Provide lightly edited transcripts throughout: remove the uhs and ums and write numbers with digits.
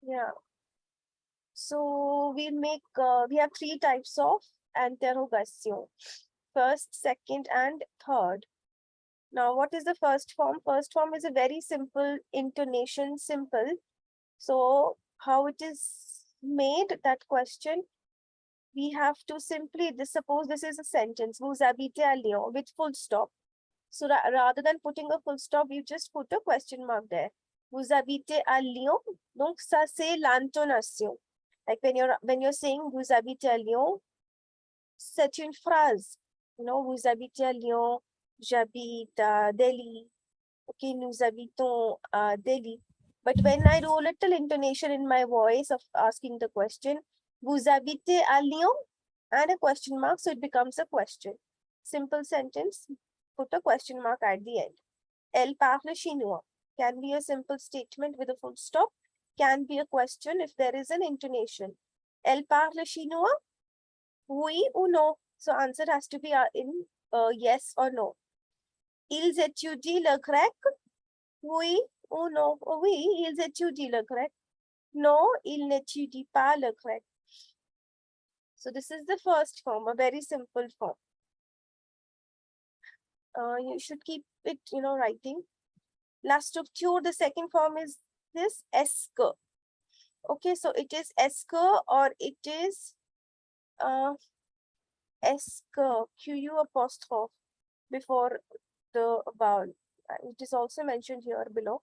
Yeah. So we have three types of interrogation. First, second, and third. Now, what is the first form? First form is a very simple intonation, simple. So how it is made, that question, we have to simply, suppose this is a sentence, vous habitez à Lyon, with full stop. So rather than putting a full stop, you just put a question mark there. Vous habitez à Lyon. Donc ça c'est l'intonation. Like when you're saying vous habitez à Lyon, c'est une phrase. You know, vous habitez à Lyon, j'habite à Delhi. Okay, nous habitons à Delhi. But when I do a little intonation in my voice of asking the question, vous habitez à Lyon, and a question mark, so it becomes a question. Simple sentence, put a question mark at the end. Elle parle chinois can be a simple statement with a full stop, can be a question if there is an intonation. Elle parle chinois? Oui ou non? So answer has to be in yes or no. Ils étudient le grec? Oui ou non? Oui, ils étudient le grec. Non, ils n'étudient pas le grec. So this is the first form, a very simple form. You should keep it, writing. La structure, the second form is this est-ce que. Okay, so it is est-ce que or it is est-ce que, QU apostrophe before the vowel. It is also mentioned here below.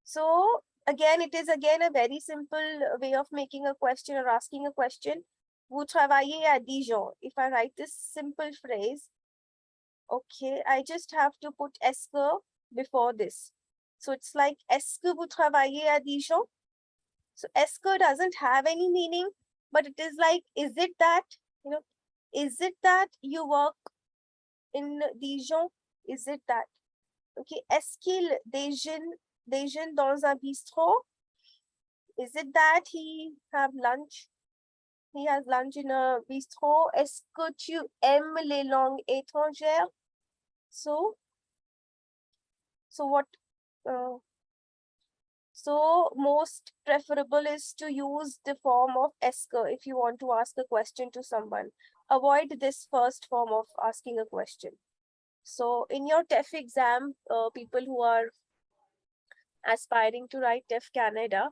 So again, it is again a very simple way of making a question or asking a question. Vous travaillez à Dijon. If I write this simple phrase, okay, I just have to put est-ce que before this. So it's like, est-ce que vous travaillez à Dijon? So est-ce que doesn't have any meaning, but it is like, is it that, is it that you work in Dijon? Is it that? Okay, est-ce qu'il déjeune dans un bistrot? Is it that he have lunch? He has lunch in a bistrot. Est-ce que tu aimes les langues étrangères? So what? So most preferable is to use the form of est-ce que if you want to ask a question to someone. Avoid this first form of asking a question. So in your TEF exam, people who are aspiring to write TEF Canada,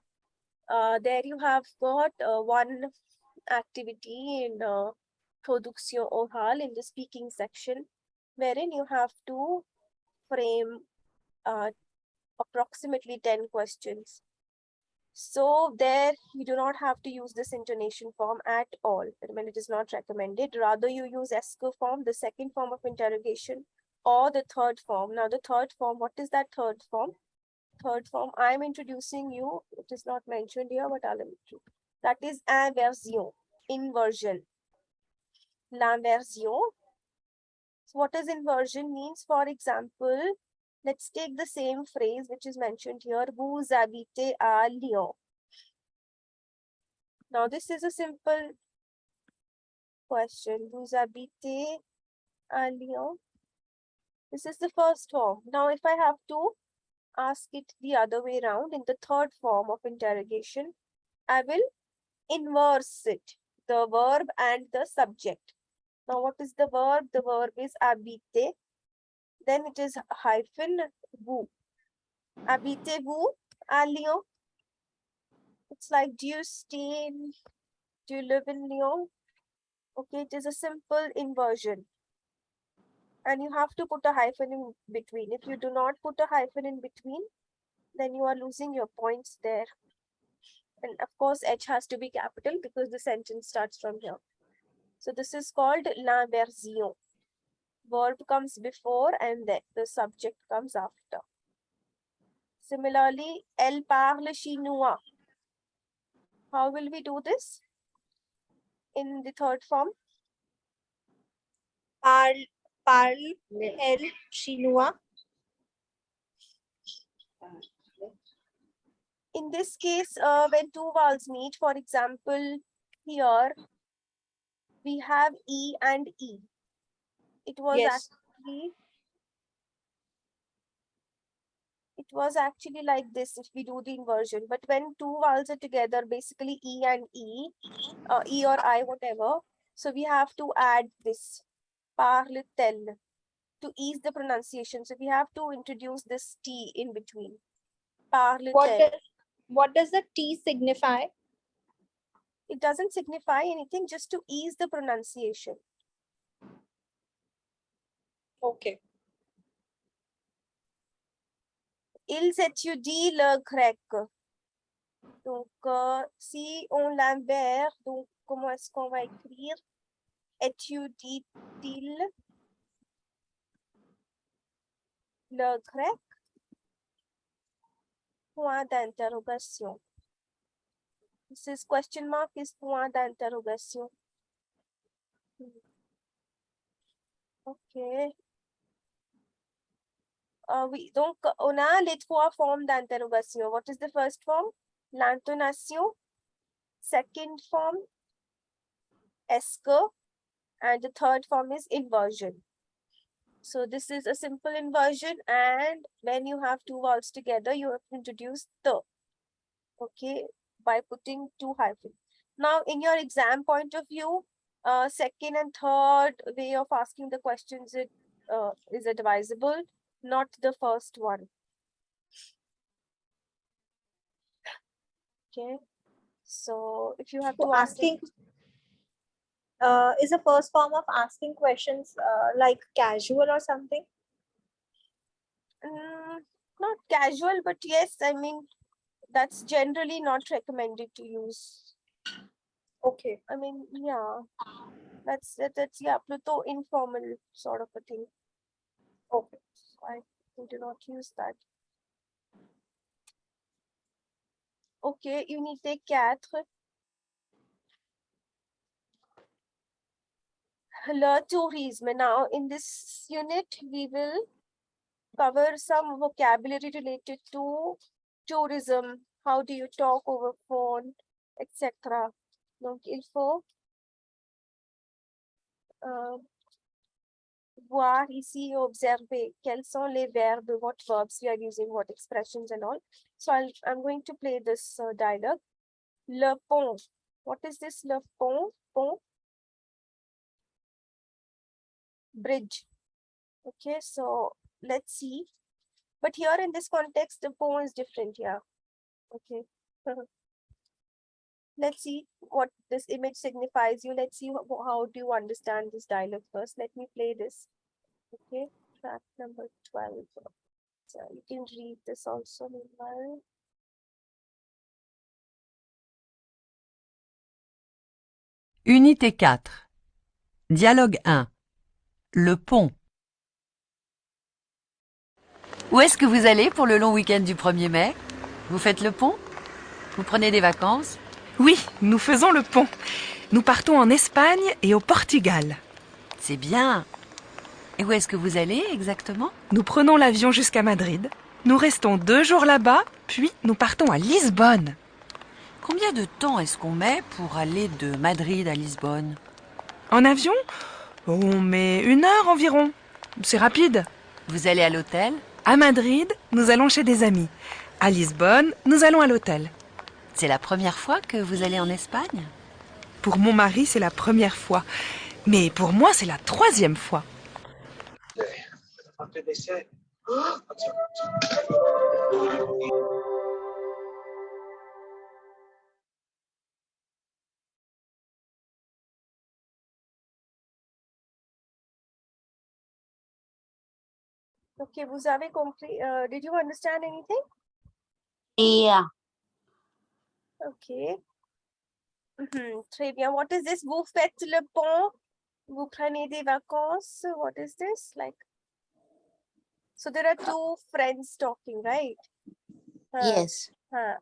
there you have got one activity in Production Orale in the speaking section, wherein you have to frame approximately 10 questions. So there you do not have to use this intonation form at all. I mean, it is not recommended. Rather you use est-ce que form, the second form of interrogation, or the third form. Now the third form, what is that third form? Third form, I am introducing you. It is not mentioned here, but I'll introduce. That is inversion, inversion. L'inversion. So what does inversion means? For example, let's take the same phrase which is mentioned here. Vous habitez à Lyon. Now this is a simple question. Vous habitez à Lyon. This is the first form. Now if I have to ask it the other way around in the third form of interrogation, I will inverse it, the verb and the subject. Now what is the verb? The verb is habiter. Then it is hyphen vous. Habitez-vous à Lyon? It's like, do you live in Lyon? Okay, it is a simple inversion. And you have to put a hyphen in between. If you do not put a hyphen in between, then you are losing your points there. And of course, H has to be capital because the sentence starts from here. So this is called l'inversion. Verb comes before and then the subject comes after. Similarly, elle parle chinois. How will we do this in the third form? Parle elle chinois. In this case, when two vowels meet, for example, here we have E and E. It was Yes. actually It was actually like this if we do the inversion. But when two vowels are together, basically E and E, E or I, whatever. So we have to add this parle-t-elle to ease the pronunciation. So we have to introduce this T in between. Parle-t-elle. What does the T signify? It doesn't signify anything, just to ease the pronunciation. Okay. Ils étudient le grec. Donc, si on l'inverse, donc comment est-ce qu'on va écrire? Étudie-t-il le grec? Point d'interrogation. This is question mark is point d'interrogation. Ok. Oui, donc on a les trois formes d'interrogation. What is the first form? L'intonation. Second form, est-ce que, and the third form is inversion. So this is a simple inversion, and when you have two vowels together, you have to introduce the, okay, by putting two hyphens. Now, in your exam point of view, second and third way of asking the questions is advisable, not the first one. Okay, so if you have So to ask asking is the first form of asking questions like casual or something? not casual, but yes, I mean, that's generally not recommended to use. Okay. I mean, yeah, that's yeah, plutôt informal sort of a thing. Okay. I do not use that. Okay, unité 4. Le tourisme. Now, in this unit, we will cover some vocabulary related to tourism. How do you talk over phone, etc. Donc, il faut voir ici, observer quels sont les verbes, what verbs we are using, what expressions and all. So I'm going to play this dialogue. Le pont. What is this? Le pont? Pont. Bridge. Okay, so let's see. But here in this context, the pont is different. Yeah. Okay. Let's see what this image signifies you. Let's see how do you understand this dialogue first. Let me play this. Okay, track number 12. So you can read this also meanwhile. Unité 4. Dialogue 1. Le pont. Où est-ce que vous allez pour le long week-end du 1er mai? Vous faites le pont? Vous prenez des vacances? Oui, nous faisons le pont. Nous partons en Espagne et au Portugal. C'est bien. Et où est-ce que vous allez exactement? Nous prenons l'avion jusqu'à Madrid. Nous restons 2 jours là-bas, puis nous partons à Lisbonne. Combien de temps est-ce qu'on met pour aller de Madrid à Lisbonne? En avion, on met 1 heure environ. C'est rapide. Vous allez à l'hôtel? À Madrid, nous allons chez des amis. À Lisbonne, nous allons à l'hôtel. C'est la première fois que vous allez en Espagne? Pour mon mari, c'est la première fois. Mais pour moi, c'est la 3e fois. Okay, vous avez compris? Did you understand anything? Yeah. Okay. Très bien. What is this? Vous faites le pont? Vous prenez des vacances? What is this? Like, so there are two friends talking, right? Yes. Huh.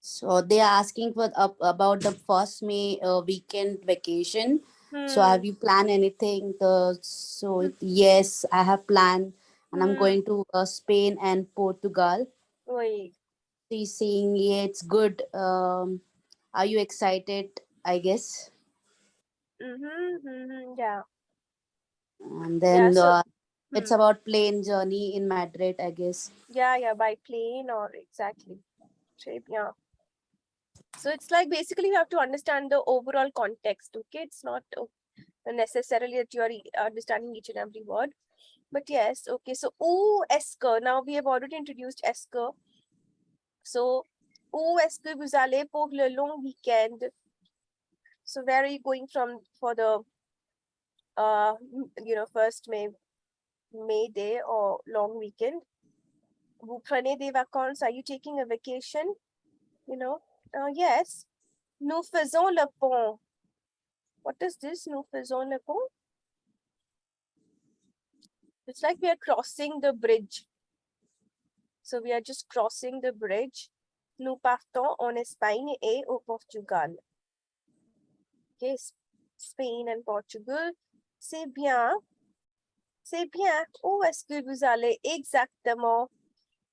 So they are asking for about the first May weekend vacation. So have you planned anything? Yes, I have planned, and I'm going to Spain and Portugal. Oui. She's saying, yeah, it's good. Are you excited? I guess. Yeah. And then Yeah, so It's about plane journey in Madrid, I guess. Yeah, by plane or exactly. Très bien. So it's like basically you have to understand the overall context, okay? It's not necessarily that you are understanding each and every word. But yes, okay. So, où est-ce que, now we have already introduced est-ce que. So, où est-ce que vous allez pour le long weekend? So, where are you going for the, first May Day or long weekend? Vous prenez des vacances? Are you taking a vacation? Yes. Nous faisons le pont. What is this? Nous faisons le pont? It's like we are crossing the bridge. So we are just crossing the bridge. Nous partons en Espagne et au Portugal. Okay, Spain and Portugal. C'est bien. C'est bien. Où est-ce que vous allez exactement?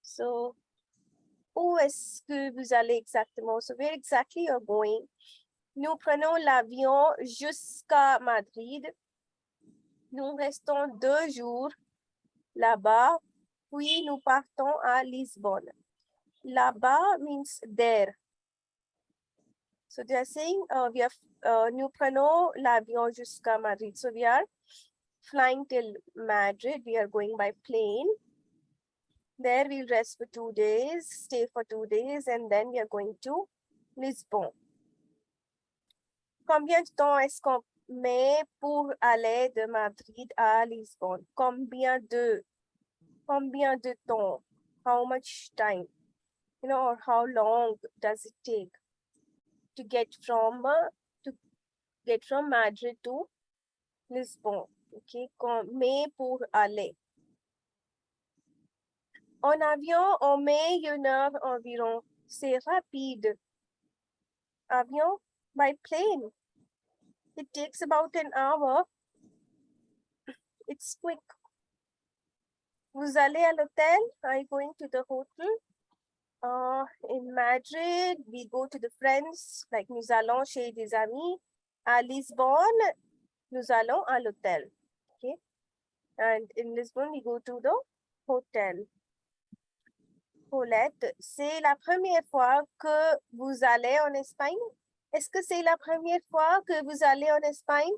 So, où est-ce que vous allez exactement? So, where exactly you're going? Nous prenons l'avion jusqu'à Madrid. Nous restons 2 jours là-bas, puis nous partons à Lisbonne. Là-bas means there. So they are saying nous prenons l'avion jusqu'à Madrid. So we are flying till Madrid. We are going by plane. There we'll rest for 2 days, stay for 2 days, and then we are going to Lisbon. Combien de temps est-ce qu'on met pour aller de Madrid à Lisbonne? Combien de temps? How much time? Or how long does it take to get from Madrid to Lisbon? Okay, mais pour aller. En avion, on met 1 heure environ. C'est rapide. Avion, by plane, it takes about an hour. It's quick. Vous allez à l'hôtel? Are you going to the hotel? In Madrid, we go to the friends, like nous allons chez des amis. À Lisbonne, nous allons à l'hôtel. Okay. And in Lisbon, we go to the hotel. Paulette, c'est la première fois que vous allez en Espagne? Est-ce que c'est la première fois que vous allez en Espagne?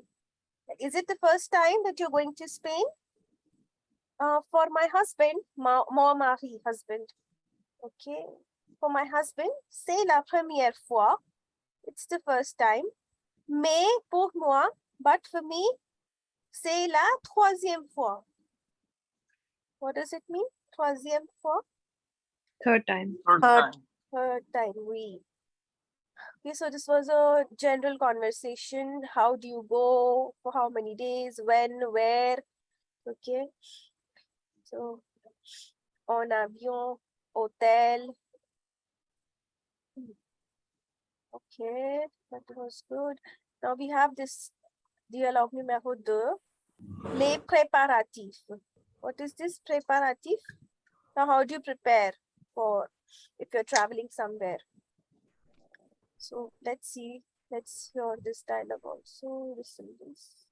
Is it the first time that you're going to Spain? For my husband, mon mari, husband. Okay. For my husband, c'est la première fois. It's the first time. Mais pour moi, but for me, c'est la 3e fois. What does it mean? 3e fois? Third time. Third time, oui. Okay, so this was a general conversation. How do you go? For how many days? When? Where? Okay. So, en avion, hotel. Okay, that was good. Now we have this dialogue numéro 2. Les préparatifs. What is this préparatif? Now, how do you prepare for if you're traveling somewhere? So let's see. Let's hear this dialogue also. Listen to this.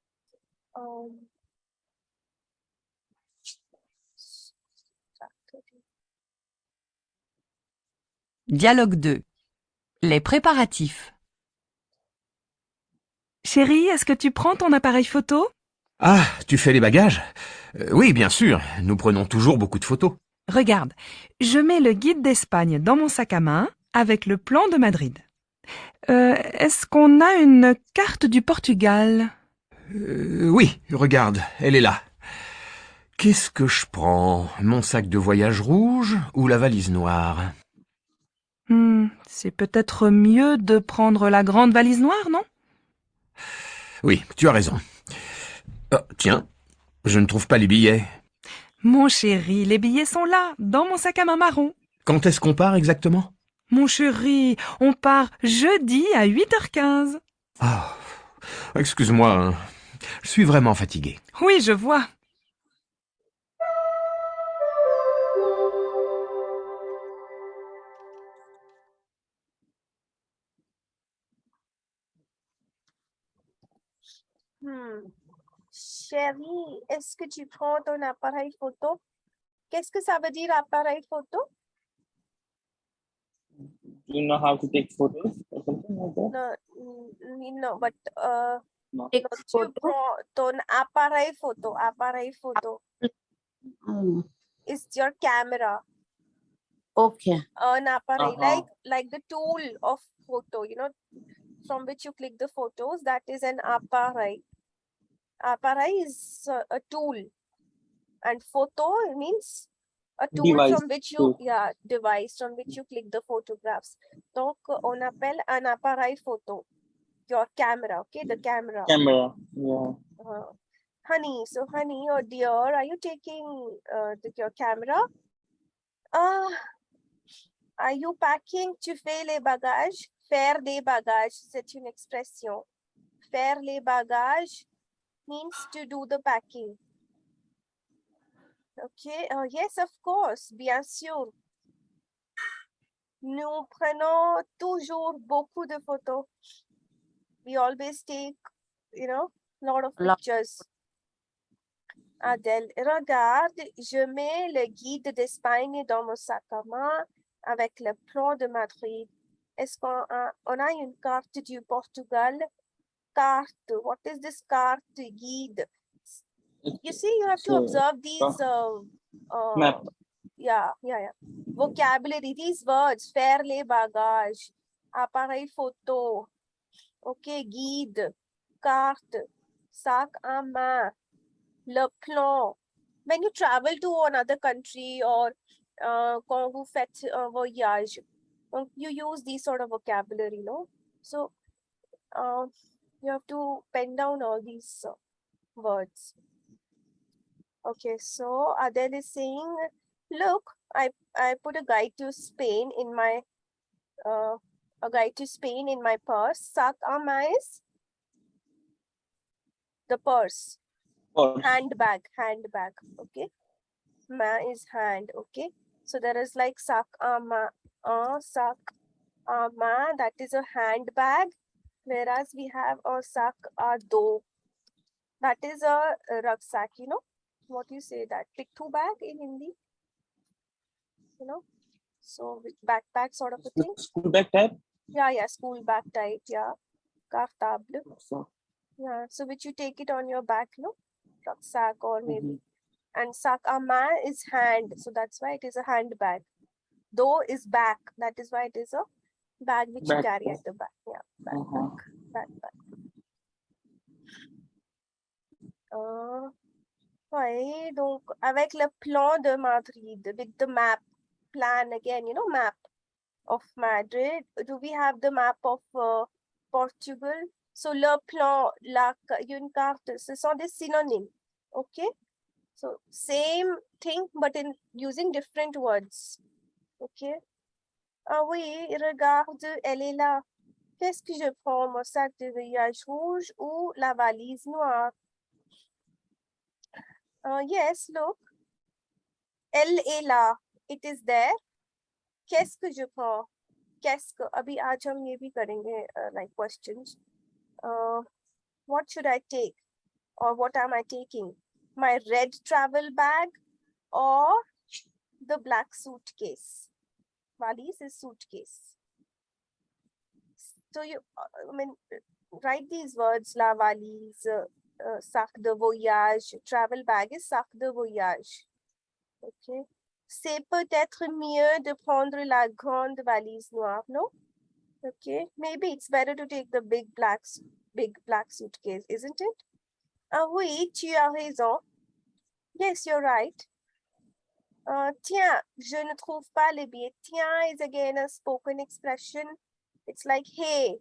Dialogue 2. Les préparatifs. Chérie, est-ce que tu prends ton appareil photo? Ah, tu fais les bagages? Oui, bien sûr. Nous prenons toujours beaucoup de photos. Regarde, je mets le guide d'Espagne dans mon sac à main avec le plan de Madrid. Est-ce qu'on a une carte du Portugal? Oui, regarde, elle est là. Qu'est-ce que je prends? Mon sac de voyage rouge ou la valise noire? C'est peut-être mieux de prendre la grande valise noire, non? Oui, tu as raison. Oh, tiens, je ne trouve pas les billets. Mon chéri, les billets sont là, dans mon sac à main marron. Quand est-ce qu'on part exactement? Mon chéri, on part jeudi à 8h15. Ah, excuse-moi, hein. Je suis vraiment fatigué. Oui, je vois. Chérie, est-ce que tu prends ton appareil photo? Qu'est-ce que ça veut dire appareil photo? Do you know how to take photos or something like that? No, no, but No. Take tu photo. prends ton appareil photo. Appareil photo Oh, is your camera. okay. An appareil, Uh-huh. like the tool of photo, you know, from which you click the photos. That is an appareil. Appareil is a tool, and photo means a tool Device from which you, tool. yeah, device from which you click the photographs. Donc, on appelle un appareil photo. Your camera, okay, the camera. Camera. Yeah. Honey, so honey or dear, are you taking your camera? Are you packing? Tu fais les bagages? Faire des bagages, c'est une expression. Faire les bagages means to do the packing. Okay, yes, of course, bien sûr. Nous prenons toujours beaucoup de photos. We always take, you know, a lot of Lot. pictures. Adèle, regarde, je mets le guide d'Espagne dans mon sac à main avec le plan de Madrid. Est-ce qu'on a une carte du Portugal? Carte, what is this carte? Guide. You see, you have to observe these Map. yeah. Vocabulary, these words, faire les bagages, appareil photo, okay, guide, carte, sac à main, le plan. When you travel to another country or quand vous faites un voyage, you use these sort of vocabulary, no? So you have to pen down all these words. Okay, so Adele is saying, look, I put a guide to Spain in my purse. Sac à main is the purse. Purse. Handbag, okay. Ma is hand, okay. So there is like sac à main, that is a handbag, whereas we have a sac à dos, that is a rucksack, you know. What do you say that? Pitthu bag in Hindi, you know. So with backpack sort of a thing. School bag type? Yeah, school bag type, yeah. Cartable. So, Yeah, so which you take it on your back, no? Rucksack or maybe. mhm. And sac à main is hand, so that's why it is a handbag. Though is back, that is why it is a bag which you carry Backpack. at the back. Yeah, backpack, backpack. Ouais, donc avec le plan de Madrid, with the map, plan again, you know, map of Madrid. Do we have the map of Portugal? So le plan, une carte, ce sont des synonymes. Okay, so same thing but in using different words. Okay. Ah oui, regarde, elle est là. Qu'est-ce que je prends, mon sac de voyage rouge ou la valise noire? Yes, look. Elle est là. It is there. Qu'est-ce que je prends? Qu'est-ce que? अभी आज हम ये भी करेंगे like questions. What should I take? Or what am I taking? My red travel bag or the black suitcase? Valise is suitcase. So you, write these words, la valise, sac de voyage, travel bag is sac de voyage. Okay. C'est peut-être mieux de prendre la grande valise noire, no? Okay. Maybe it's better to take the big black suitcase, isn't it? Ah oui, tu as raison. Yes, you're right. Tiens, je ne trouve pas les billets. Tiens is again a spoken expression. It's like, hey,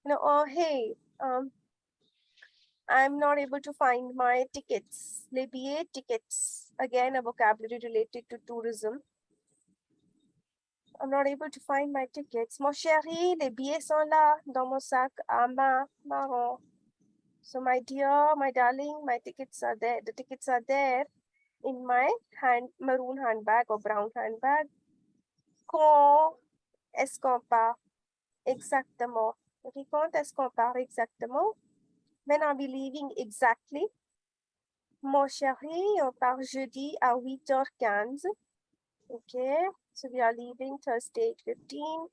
hey, I'm not able to find my tickets. Les billets, tickets. Again, a vocabulary related to tourism. I'm not able to find my tickets. Mon chéri, les billets sont là dans mon sac à main marron. So my dear, my darling, my tickets are there. The tickets are there in my maroon handbag or brown handbag. Quand est-ce qu'on part? Exactement. Okay, quand est-ce qu'on part exactement? When are we leaving exactly? Mon chéri, on part jeudi à 8h15. Okay, so we are leaving Thursday 15.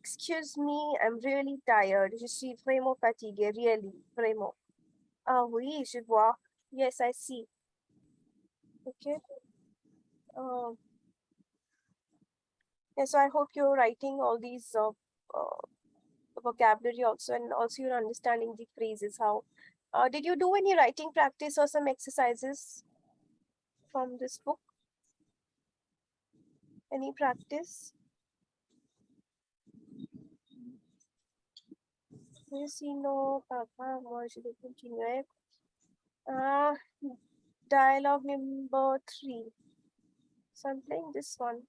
Excuse me, I'm really tired. Je suis vraiment fatiguée, really, vraiment. Ah oui, je vois. Yes, I see. Okay. Yeah, so I hope you're writing all these vocabulary also, and also you're understanding the phrases. How did you do any writing practice or some exercises from this book? Any practice? Yes, no, Papa, moi je vais continuer. Dialogue number 3. So I'm playing this one.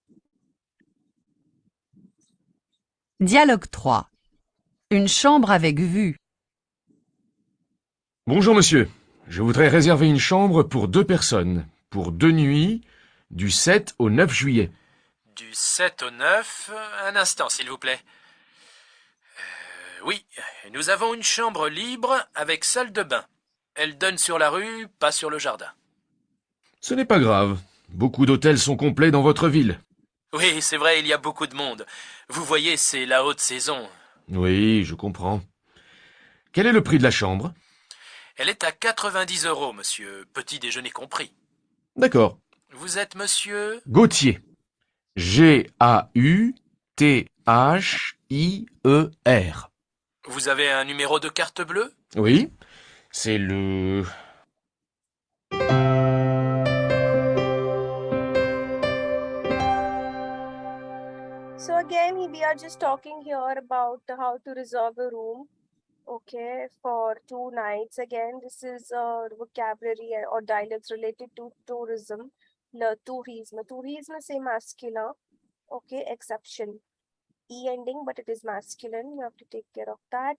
Dialogue 3. Une chambre avec vue. Bonjour monsieur, je voudrais réserver une chambre pour 2 personnes, pour 2 nuits, du 7 au 9 juillet. Du 7 au 9, un instant s'il vous plaît. Oui, nous avons une chambre libre avec salle de bain. Elle donne sur la rue, pas sur le jardin. Ce n'est pas grave, beaucoup d'hôtels sont complets dans votre ville. Oui, c'est vrai, il y a beaucoup de monde. Vous voyez, c'est la haute saison. Oui, je comprends. Quel est le prix de la chambre? Elle est à 90 €, monsieur, petit déjeuner compris. D'accord. Vous êtes monsieur? Gauthier. G-A-U-T-H-I-E-R. Vous avez un numéro de carte bleue? Oui, c'est le... So again, we are just talking here about how to reserve a room. Okay, for 2 nights. Again, this is vocabulary or dialects related to tourism. Le tourisme. Tourisme say masculine. Okay, exception. E ending, but it is masculine. You have to take care of that.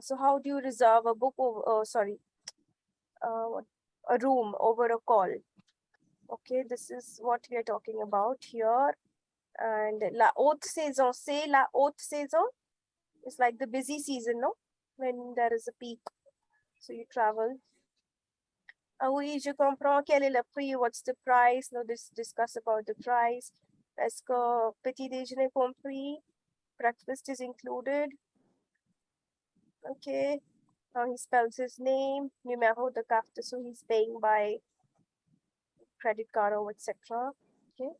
So how do you reserve a book over, a room over a call? Okay, this is what we are talking about here. And la haute saison, say la haute saison. It's like the busy season, no? When there is a peak. So you travel. Ah oui, je comprends. Quel est le prix? What's the price? No, discuss about the price. Est-ce que petit déjeuner compris? Breakfast is included. Okay. Now he spells his name, numéro de carte, so he's paying by credit card or etc. Okay.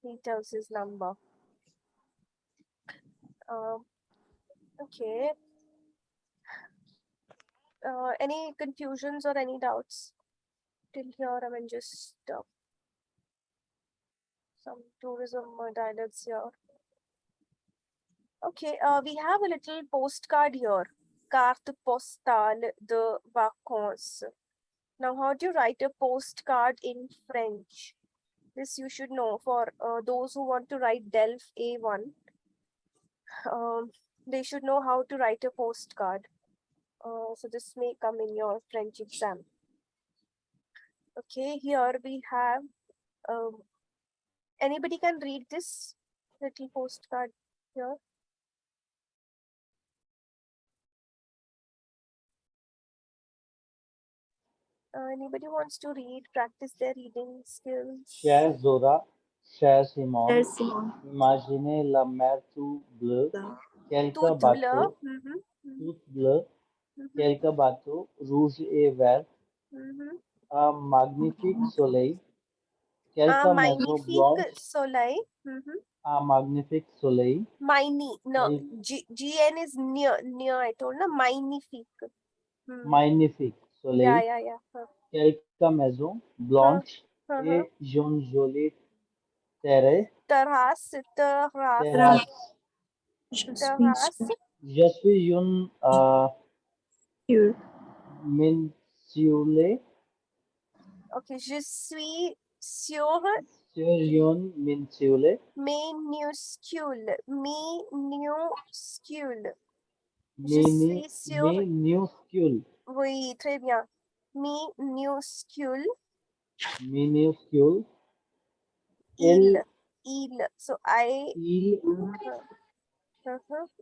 He tells his number. Okay. Any confusions or any doubts till here? I mean, just some tourism dialects here. Okay, we have a little postcard here. Carte postale de vacances. Now, how do you write a postcard in French? This you should know for those who want to write DELF A1. They should know how to write a postcard. So this may come in your French exam. Okay, here we have, anybody can read this little postcard here? Anybody wants to read, practice their reading skills? Cher Zora, cher Simon, Cher Simon. imaginez la mer tout bleue, quelques Tout bleu. bateaux, tout bleu, quelques bateaux rouges et verts, un magnifique soleil, quelques Un maisons magnifique blanches, soleil. un magnifique soleil, Mini, no, quel- GN is near, I told, no, magnifique. magnifique soleil, Yeah. quelques maisons blanches Uh-huh. et une jolie terrasse. Terrasse. Terrasse. Terrasse. Je suis une Here. minuscule Okay, je suis sur une minuscule minuscule. Minuscule. mini suis sur. minuscule Oui, très bien. Minuscule. minuscule Il. So I. il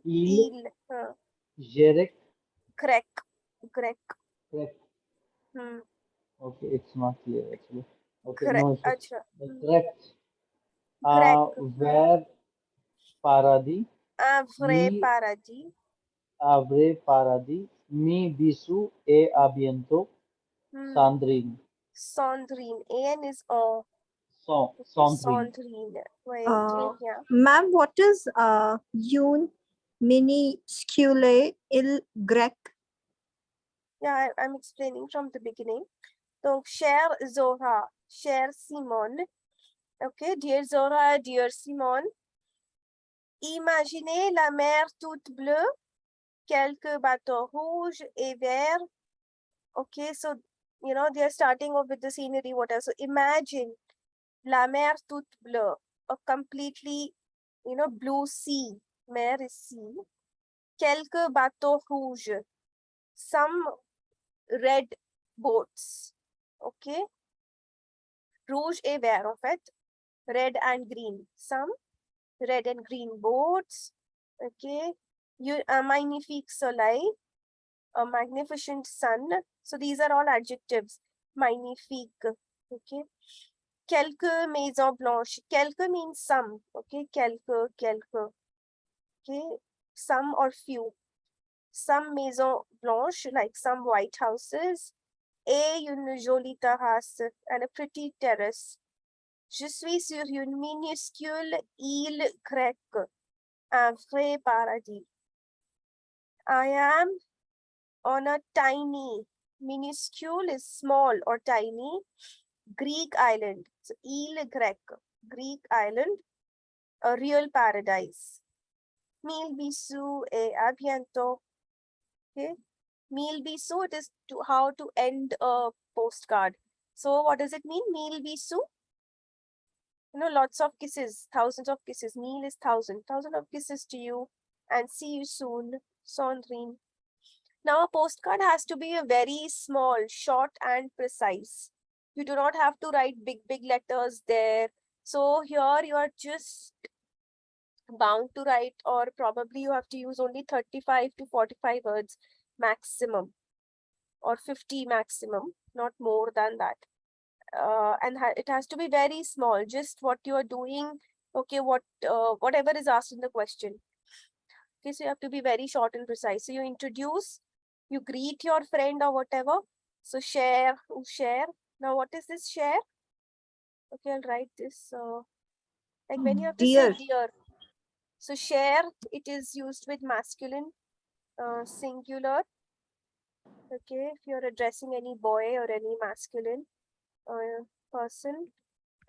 Il. Jerek Grec. Correct. Okay, it's not clear actually. Okay, Correct. no issues. Acha. Correct. Correct. Where Paradi, Avre mi paradis. abre Paradi, mi bisu e abiento, Hmm. Sandrine. Sandrine. An is on. Okay, Sandrine. Sandrine. Wait, yeah. Ma'am, what is un minuscule il grec? Yeah, I'm explaining from the beginning. So, cher Zora, cher Simone. Okay, dear Zora, dear Simone. Imaginez la mer toute bleue, quelques bateaux rouges et verts. Okay, so, you know, they're starting off with the scenery, what else? So, imagine la mer toute bleue, a completely, you know, blue sea. Mer is sea. Quelques bateaux rouges, some red boats. Okay, rouge et vert, en fait, red and green. Some red and green boats. Okay, a magnifique soleil, a magnificent sun. So these are all adjectives. Magnifique. Okay. Quelques maisons blanches. Quelques means some. Okay. Quelques. Okay. Some or few. Some maisons blanches, like some white houses. Et une jolie terrasse, and a pretty terrace. Je suis sur une minuscule île grecque, un vrai paradis. I am on a tiny, minuscule is small or tiny, Greek island. So, île grecque, Greek island, a real paradise. Mille bisous et à bientôt. Okay. Mille bisous, it is how to end a postcard. So, what does it mean? Mille bisous? You know, lots of kisses, thousands of kisses. Mille is thousand. Thousand of kisses to you. And see you soon. Sandrine. Now, a postcard has to be a very small, short, and precise. You do not have to write big, big letters there. So here you are just bound to write, or probably you have to use only 35 to 45 words maximum, or 50 maximum, not more than that. And it has to be very small, just what you are doing, okay, whatever is asked in the question. Okay, so you have to be very short and precise. So you introduce, you greet your friend or whatever. So share. Now what is this share? Okay, I'll write this. Like when you have to say dear. So share, it is used with masculine, singular. Okay, if you're addressing any boy or any masculine person.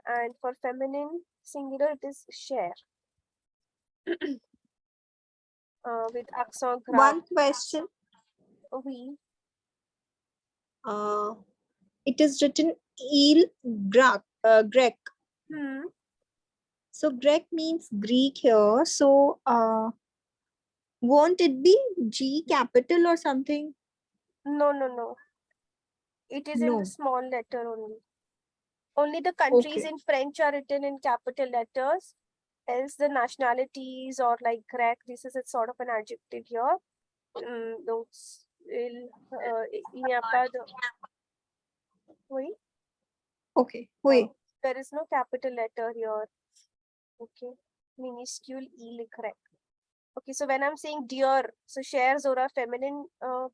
And for feminine, singular, it is share. With accent grave. One question. Oui. It is written il grec. So grec means Greek here. So won't it be G capital or something? No. It is in No. the small letter only. Only the countries in French are written in capital letters. Else the nationalities or like Greek, this is a sort of an adjective here. Those il n'y a pas de. Oui. Okay. Wait. There is no capital letter here. Okay. Minuscule il grec. Okay, so when I'm saying dear, so share Zora feminine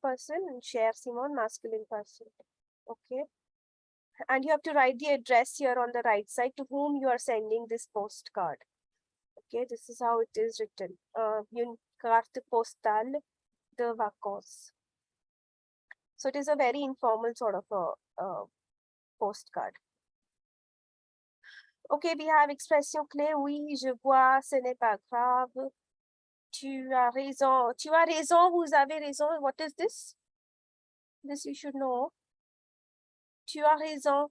person and share Simon masculine person. Okay. And you have to write the address here on the right side to whom you are sending this postcard. Okay, this is how it is written. Une carte postale de vacances. So it is a very informal sort of a postcard. Okay, we have expression clé. Oui, je vois, ce n'est pas grave. Tu as raison. Tu as raison, vous avez raison. What is this? This you should know. Tu as raison.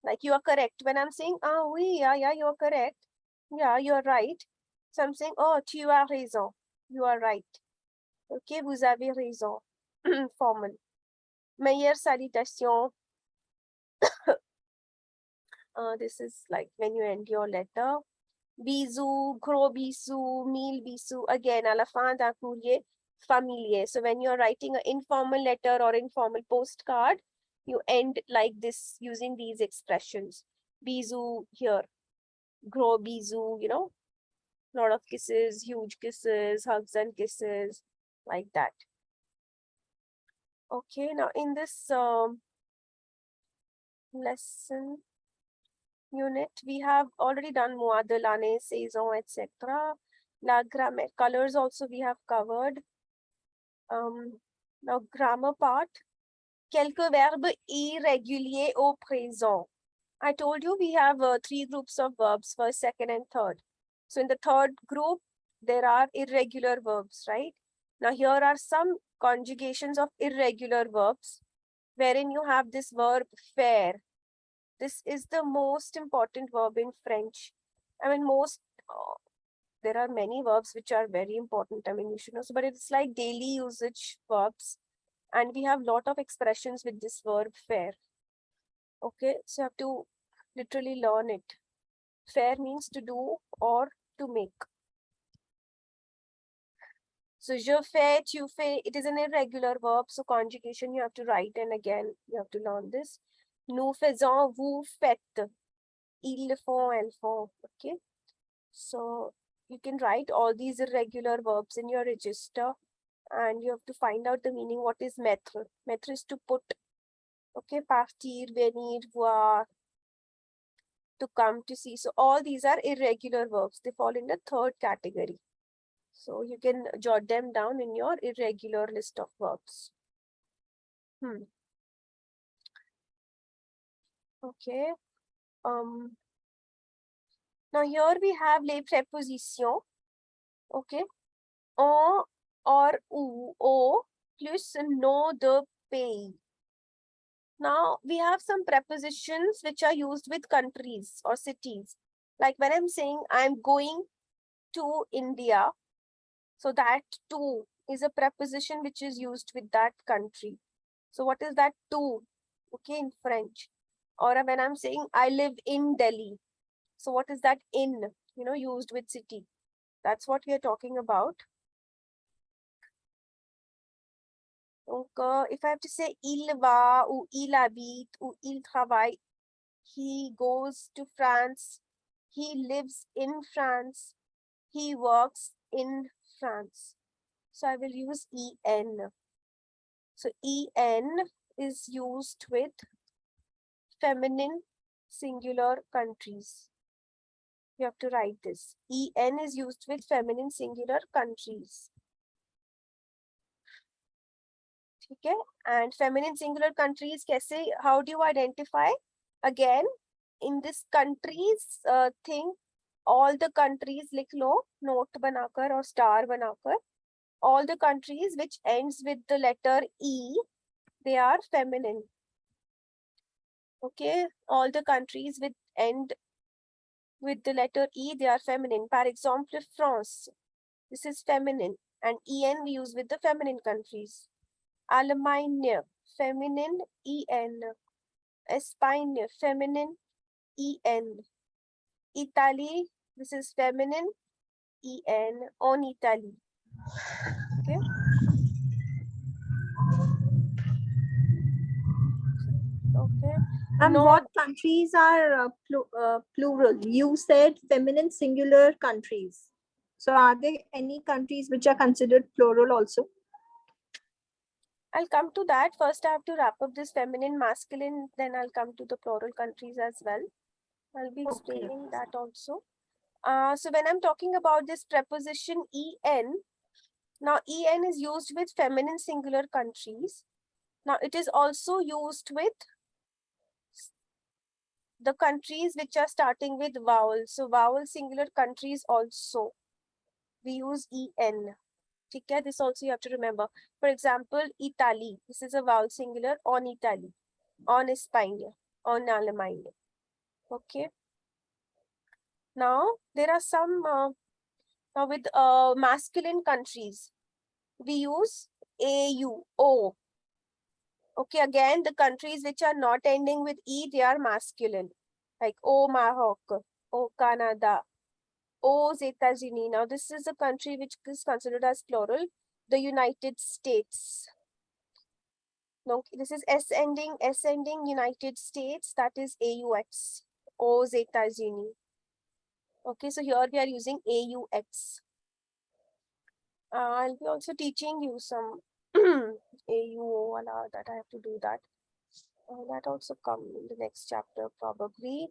Like you are correct. When I'm saying, oui, yeah, you are correct. Yeah, you are right. So I'm saying, oh, tu as raison. You are right. Okay, vous avez raison. Formal. Meilleure salutation. This is like when you end your letter. Bisous, gros bisous, mille bisous. Again, à la fin d'un courrier familier. So when you're writing an informal letter or informal postcard, you end like this using these expressions. Bisou here, gros bisou, you know, lot of kisses, huge kisses, hugs and kisses, like that. Okay, now in this lesson unit, we have already done moi de l'année, saison, etc. La grammaire, colors also we have covered. Now grammar part, quelques verbes irréguliers au présent. I told you we have 3 groups of verbs, first, second, and third. So in the third group, there are irregular verbs, right? Now here are some conjugations of irregular verbs, wherein you have this verb faire. This is the most important verb in French. I mean, there are many verbs which are very important. I mean, you should know, but it's like daily usage verbs. And we have lot of expressions with this verb faire. Okay, so you have to literally learn it. Faire means to do or to make. So je fais, tu fais, it is an irregular verb. So conjugation you have to write, and again you have to learn this. Nous faisons, vous faites. Ils le font, elles font. Okay. So you can write all these irregular verbs in your register, and you have to find out the meaning. What is mettre? Mettre is to put. Okay, partir, venir, voir, to come, to see. So all these are irregular verbs. They fall in the third category. So you can jot them down in your irregular list of verbs. Okay. Now here we have les prépositions. Okay. En, or, ou, au, plus nom de pays. Now we have some prepositions which are used with countries or cities. Like when I'm saying I'm going to India, so that to is a preposition which is used with that country. So what is that to? Okay, in French. Or when I'm saying I live in Delhi, so what is that in? You know, used with city. That's what we are talking about. Donc, if I have to say il va, ou il habite, ou il travaille, he goes to France, he lives in France, he works in France. So I will use en. So en is used with feminine singular countries. You have to write this. En is used with feminine singular countries. Okay, and feminine singular countries, kaise, how do you identify? Again, in this countries thing, all the countries likh lo, note banakar or star banakar. All the countries which ends with the letter E, they are feminine. Okay, all the countries which end with the letter E, they are feminine. For example, France, this is feminine, and en we use with the feminine countries. Allemagne, feminine, en. Espagne, feminine, en. Italy, this is feminine, en, on Italy. Okay. Okay. And No, what countries are plural? You said feminine singular countries. So are there any countries which are considered plural also? I'll come to that. First, I have to wrap up this feminine, masculine, then I'll come to the plural countries as well. I'll be explaining that also. So when I'm talking about this preposition en, now en is used with feminine singular countries. Now it is also used with the countries which are starting with vowel. So vowel singular countries also, we use en. Okay, this also you have to remember. For example, Italy. This is a vowel singular, on Italy, on Espagne, on Allemagne. Okay. Now there are some now with masculine countries, we use au, o. Okay, again the countries which are not ending with e, they are masculine, like au Maroc, au Canada, aux États-Unis. Now this is a country which is considered as plural, the United States. No, this is ascending United States, that is AUX, aux États-Unis. Okay, so here we are using AUX. I'll be also teaching you some AUO that I have to do that. That also come in the next chapter probably.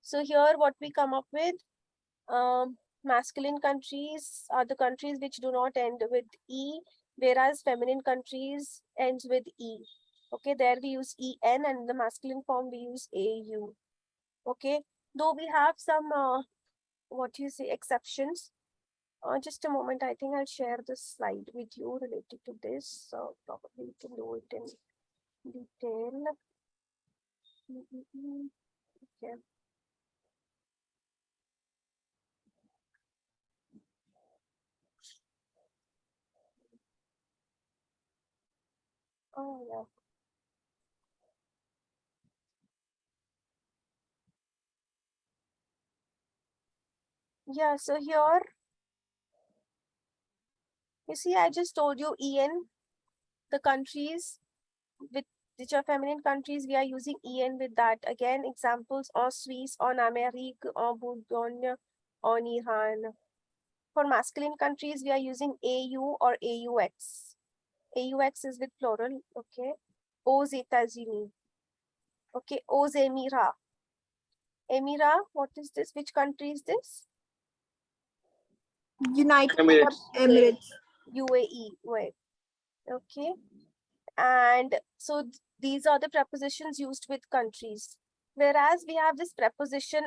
So here what we come up with, masculine countries are the countries which do not end with E, whereas feminine countries ends with E. Okay, there we use EN, and in the masculine form we use AU. Okay, though we have some exceptions. Just a moment, I think I'll share this slide with you related to this. So probably you can do it in detail. Okay. Oh yeah. Yeah, so here, you see, I just told you EN, the countries with which are feminine countries, we are using EN with that. Again, examples en Suisse, en Amérique, en Bourgogne, en Iran. For masculine countries, we are using AU or AUX. AUX is with plural, okay. Aux États-Unis. Okay, aux Émirats. Émirats, what is this? Which country is this? United Arab Emirates. UAE, wait. Okay. And so these are the prepositions used with countries. Whereas we have this preposition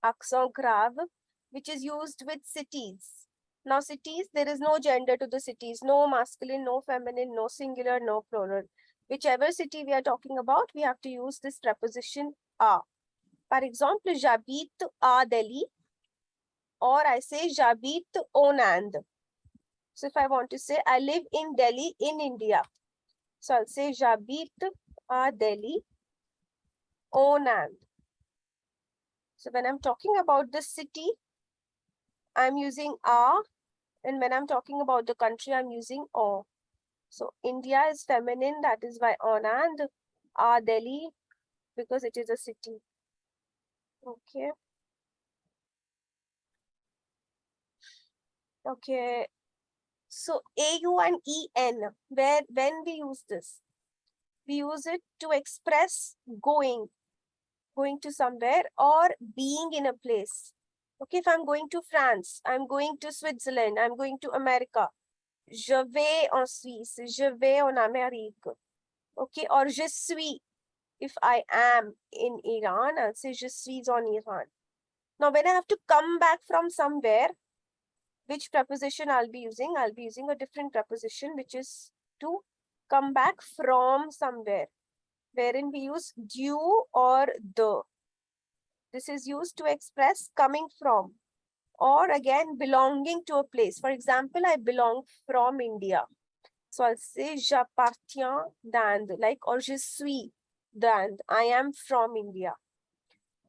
accent grave, which is used with cities. Now cities, there is no gender to the cities, no masculine, no feminine, no singular, no plural. Whichever city we are talking about, we have to use this preposition a. For example, j'habite à Delhi, or I say j'habite en Inde. So if I want to say I live in Delhi in India, so I'll say j'habite à Delhi en Inde. So when I'm talking about the city, I'm using a, and when I'm talking about the country, I'm using o. So India is feminine, that is why en Inde, à Delhi, because it is a city. Okay. Okay. So AU and EN, when we use this, we use it to express going to somewhere or being in a place. Okay, if I'm going to France, I'm going to Switzerland, I'm going to America. Je vais en Suisse, je vais en Amérique. Okay, or je suis. If I am in Iran, I'll say je suis en Iran. Now, when I have to come back from somewhere, which preposition I'll be using? I'll be using a different preposition, which is to come back from somewhere, wherein we use due or the. This is used to express coming from, or again belonging to a place. For example, I belong from India. So I'll say j'appartiens d'Inde, like, or je suis d'Inde. I am from India.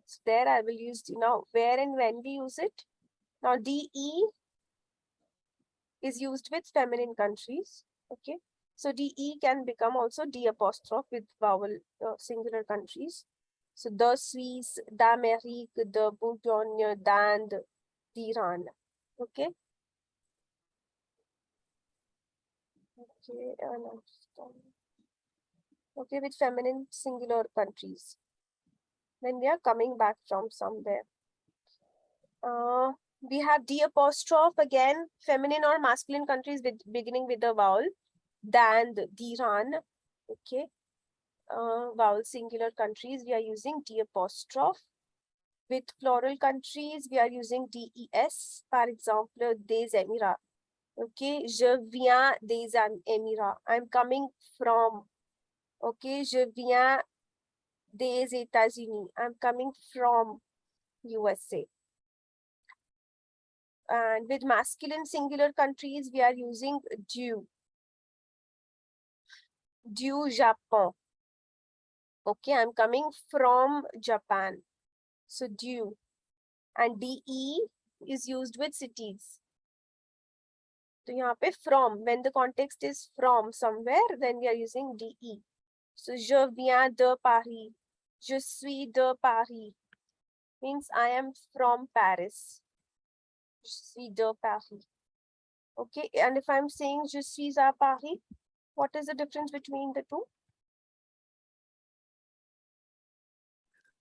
So there I will use, now where and when we use it. Now DE is used with feminine countries. Okay. So DE can become also D apostrophe with vowel singular countries. So the Suisse, d'Amérique, de Bourgogne, d'Inde, d'Iran. Okay. Okay, okay, with feminine singular countries. When we are coming back from somewhere. We have D apostrophe again, feminine or masculine countries with beginning with the vowel. D'Inde, d'Iran. Okay. Vowel singular countries, we are using D apostrophe. With plural countries, we are using DES. For example, des Émirats. Okay, je viens des Émirats. I'm coming from. Okay, je viens des États-Unis. I'm coming from USA. And with masculine singular countries, we are using du. Du Japon. Okay, I'm coming from Japan. So du. And DE is used with cities. तो यहाँ पे from, when the context is from somewhere, then we are using de. So je viens de Paris, je suis de Paris means I am from Paris. Je suis de Paris. Okay, and if I'm saying je suis à Paris, what is the difference between the two?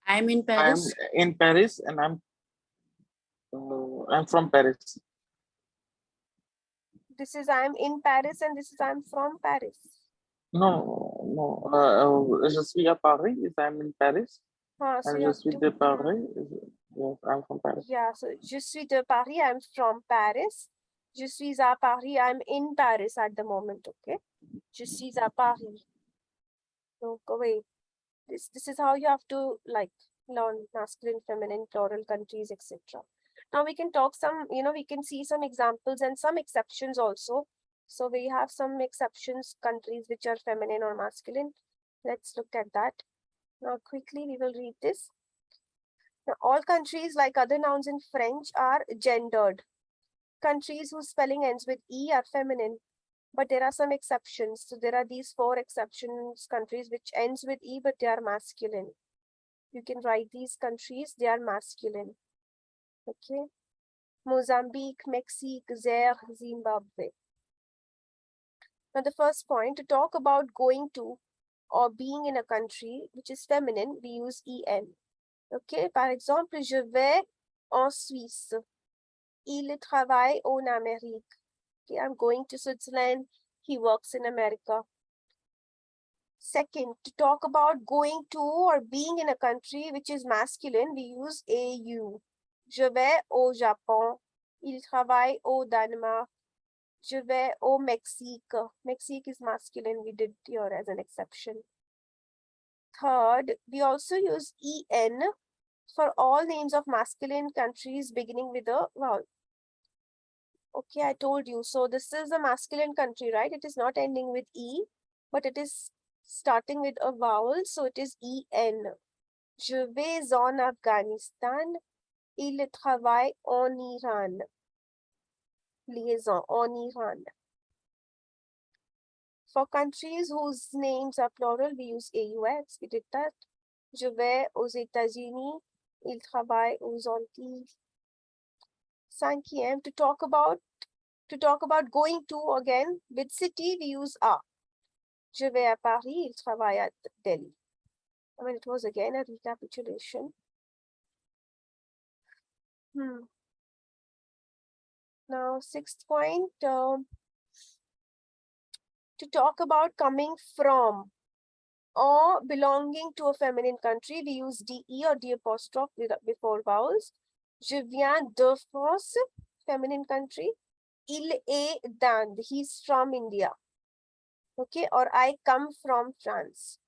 I'm in I'm Paris. in Paris and I'm from Paris. This is I'm in Paris and this is I'm from Paris. No. Je suis à Paris is I'm in Paris. So And you je have suis to, de Paris. Yes, I'm from Paris. yeah, so je suis de Paris, I'm from Paris. Je suis à Paris, I'm in Paris at the moment, okay? Je suis à Paris. So wait, this is how you have to like learn masculine, feminine, plural, countries, etc. Now we can talk some, we can see some examples and some exceptions also. So we have some exceptions, countries which are feminine or masculine. Let's look at that. Now quickly we will read this. Now, all countries, like other nouns in French, are gendered. Countries whose spelling ends with E are feminine, but there are some exceptions. So there are these 4 exceptions, countries which ends with E, but they are masculine. You can write these countries, they are masculine. Okay. Mozambique, Mexique, Zaire, Zimbabwe. Now the first point, to talk about going to or being in a country which is feminine, we use EN. Okay, par exemple, je vais en Suisse. Il travaille en Amérique. Okay, I'm going to Switzerland. He works in America. Second, to talk about going to or being in a country which is masculine, we use AU. Je vais au Japon. Il travaille au Danemark. Je vais au Mexique. Mexique is masculine. We did here as an exception. Third, we also use EN for all names of masculine countries beginning with a vowel. Okay, I told you. So this is a masculine country, right? It is not ending with E, but it is starting with a vowel. So it is EN. Je vais en Afghanistan. Il travaille en Iran. Liaison en Iran. For countries whose names are plural, we use AUX. We did that. Je vais aux États-Unis. Il travaille aux Antilles. 5e, to talk about going to again, with city, we use A. Je vais à Paris, il travaille à Delhi. I mean, it was again a recapitulation. Now, 6th point, to talk about coming from or belonging to a feminine country, we use DE or D apostrophe before vowels. Je viens de France, feminine country. Il est d'Inde, he's from India. Okay, or I come from France.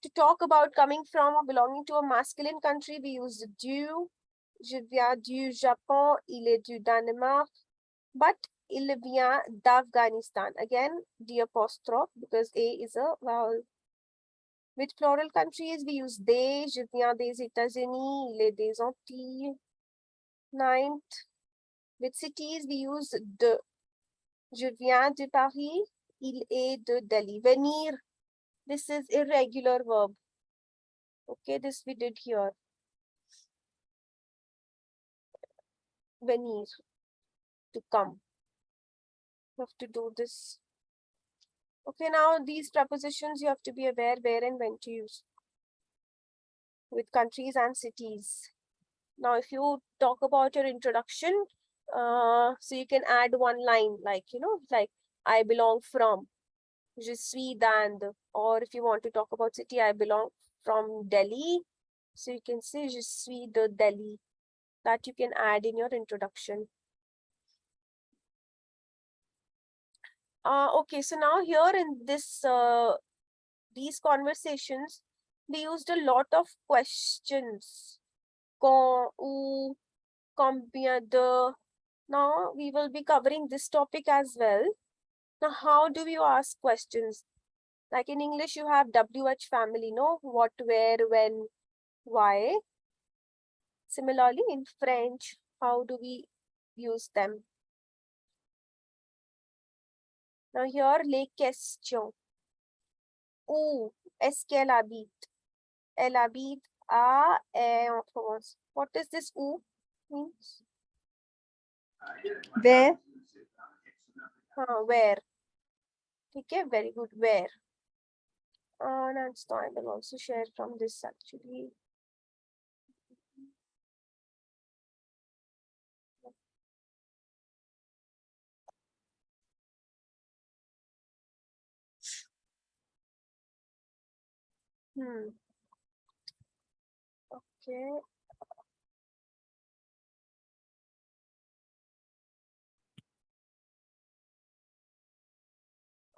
To talk about coming from or belonging to a masculine country, we use du. Je viens du Japon, il est du Danemark. But il vient d'Afghanistan. Again, D apostrophe because A is a vowel. With plural countries, we use des. Je viens des États-Unis, il est des Antilles. 9th, with cities, we use de. Je viens de Paris, il est de Delhi. Venir, this is irregular verb. Okay, this we did here. Venir, to come. You have to do this. Okay, now these prepositions you have to be aware where and when to use with countries and cities. Now, if you talk about your introduction, so you can add one line like, like I belong from, je suis d'Inde. Or if you want to talk about city, I belong from Delhi. So you can say je suis de Delhi. That you can add in your introduction. Okay, so now here in this these conversations, we used a lot of questions. Quand, où, combien de. Now we will be covering this topic as well. Now, how do you ask questions? Like in English, you have WH family, no? What, where, when, why. Similarly, in French, how do we use them? Now here, les questions. Où est-ce qu'elle habite? Elle habite à en France. What does this où means? Where? Where? Okay, very good. Where? That's I will also share from this actually. Okay.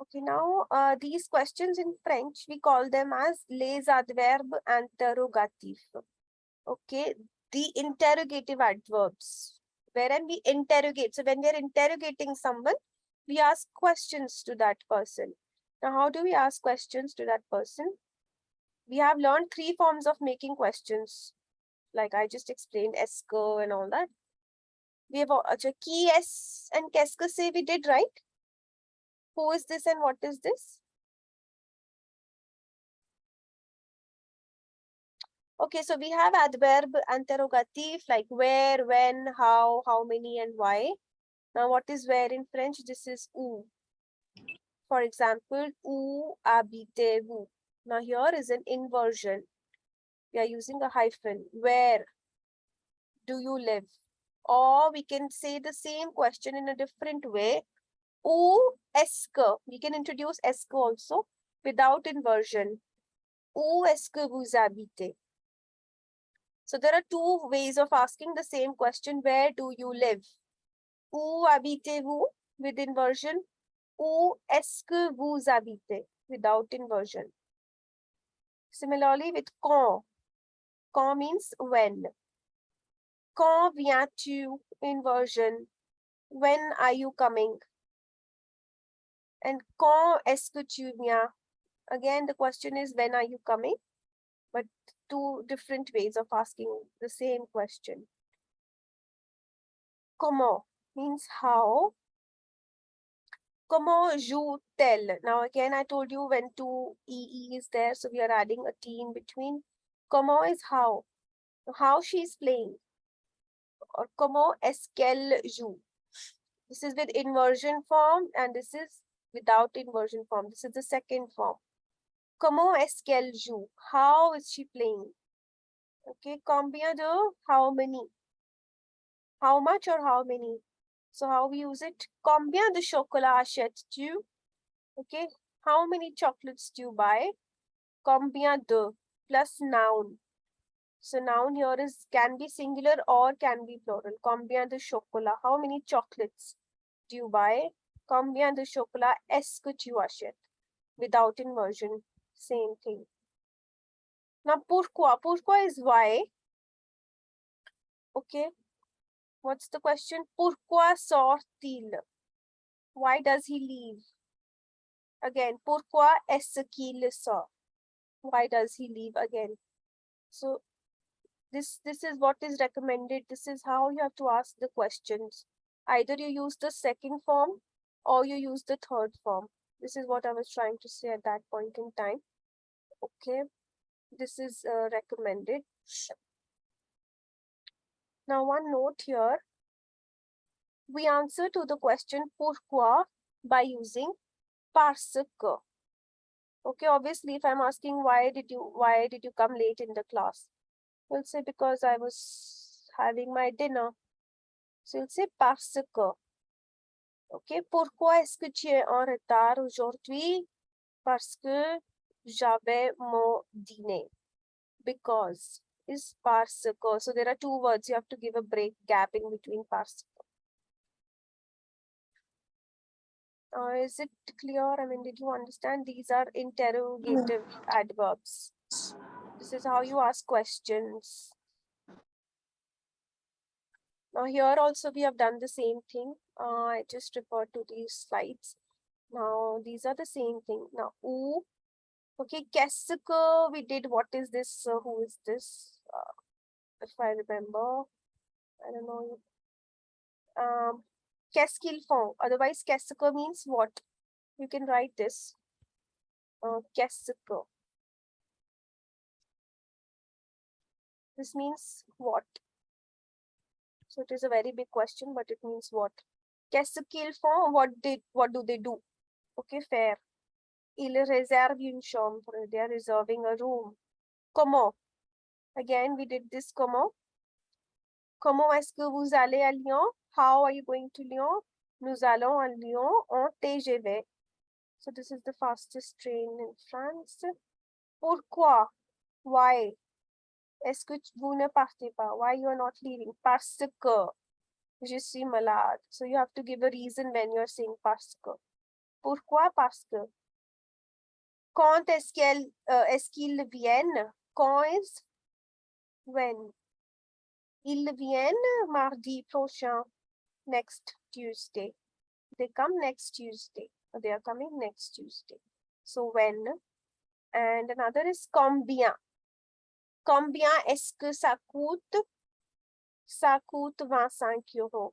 Okay, now these questions in French, we call them as les adverbes interrogatifs. Okay, the interrogative adverbs, wherein we interrogate. So when we are interrogating someone, we ask questions to that person. Now, how do we ask questions to that person? We have learned 3 forms of making questions. Like I just explained, est-ce que and all that. We have qui est and qu'est-ce que c'est we did, right? Who is this and what is this? Okay, so we have adverb interrogative like where, when, how many, and why. Now, what is where in French? This is où. For example, où habitez-vous? Now, here is an inversion. We are using a hyphen. Where do you live? Or we can say the same question in a different way. Où est-ce que? We can introduce est-ce que also without inversion. Où est-ce que vous habitez? So there are 2 ways of asking the same question. Where do you live? Où habitez-vous with inversion? Où est-ce que vous habitez without inversion? Similarly with quand. Quand means when. Quand viens-tu? Inversion. When are you coming? And quand est-ce que tu viens? Again, the question is when are you coming? But 2 different ways of asking the same question. Comment means how. Comment joue-t-elle? Now again, I told you when 2 EE is there, so we are adding a T in between. Comment is how. How she is playing. Or comment est-ce qu'elle joue? This is with inversion form and this is without inversion form. This is the second form. Comment est-ce qu'elle joue? How is she playing? Okay, combien de, how many? How much or how many? So how we use it? Combien de chocolat achètes-tu? Okay, how many chocolates do you buy? Combien de plus noun. So noun here is can be singular or can be plural. Combien de chocolat? How many chocolates do you buy? Combien de chocolat est-ce que tu achètes? Without inversion, same thing. Now pourquoi? Pourquoi is why. Okay. What's the question? Pourquoi sort-il? Why does he leave? Again, pourquoi est-ce qu'il sort? Why does he leave again? So this is what is recommended. This is how you have to ask the questions. Either you use the second form or you use the third form. This is what I was trying to say at that point in time. Okay, this is recommended. Now one note here. We answer to the question pourquoi by using parce que. Okay, obviously if I'm asking why did you come late in the class? You'll say because I was having my dinner. So you'll say parce que. Okay, pourquoi est-ce que tu es en retard aujourd'hui? Parce que j'avais mon dîner. Because is parce que. So there are 2 words. You have to give a break gap in between parce que. Is it clear? I mean, did you understand? These are interrogative adverbs. This is how you ask questions. Now here also we have done the same thing. I just referred to these slides. Now these are the same thing. Now où. Okay, qu'est-ce que we did? What is this? Who is this? If I remember, I don't know. Qu'est-ce qu'ils font? Otherwise, qu'est-ce que means what? You can write this. Qu'est-ce que? This means what? So it is a very big question, but it means what? Qu'est-ce qu'ils font? What do they do? Okay, fair. Ils réservent une chambre. They are reserving a room. Comment? Again, we did this comment. Comment est-ce que vous allez à Lyon? How are you going to Lyon? Nous allons à Lyon en TGV. So this is the fastest train in France. Pourquoi? Why? Est-ce que vous ne partez pas? Why you are not leaving? Parce que je suis malade. So you have to give a reason when you are saying parce que. Pourquoi? Parce que. Quand est-ce qu'ils viennent? Quand is when. Ils viennent mardi prochain, next Tuesday. They come next Tuesday. They are coming next Tuesday. So when. And another is combien. Combien est-ce que ça coûte? Ça coûte 25 euros.